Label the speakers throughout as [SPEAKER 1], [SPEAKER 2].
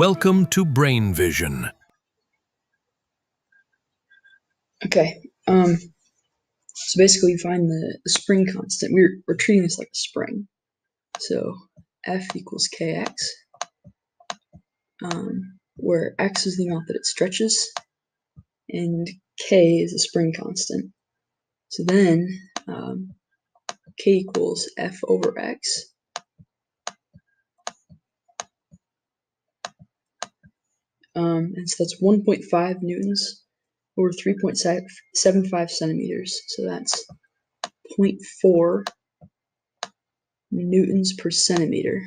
[SPEAKER 1] Welcome to Brain Vision.
[SPEAKER 2] Okay, so basically we find the spring constant. We're treating this like a spring. So F equals Kx, where x is the amount that it stretches, and K is the spring constant. So then K equals F over x. And so that's 1.5 newtons over 3.75 centimeters. So that's 0.4 newtons per centimeter.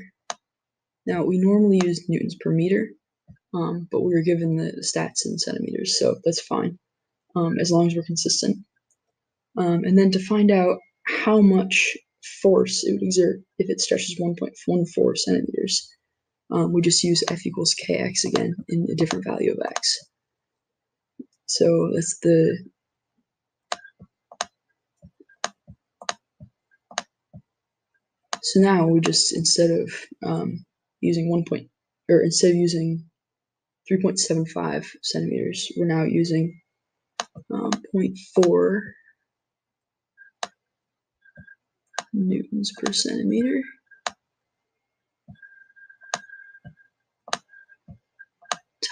[SPEAKER 2] Now, we normally use newtons per meter, but we were given the stats in centimeters, so that's fine, as long as we're consistent. And then to find out how much force it would exert if it stretches 1.14 centimeters, we just use F equals Kx again in a different value of x. So that's so now we just, instead of using 3.75 centimeters, we're now using 0.4 newtons per centimeter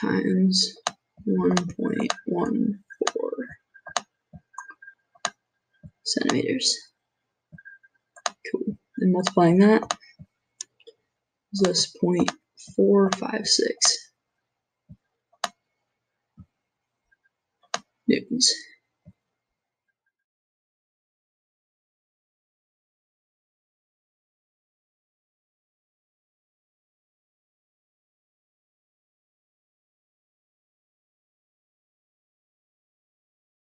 [SPEAKER 2] times 1.14 centimeters. Cool. And multiplying that is us 0.456 newtons.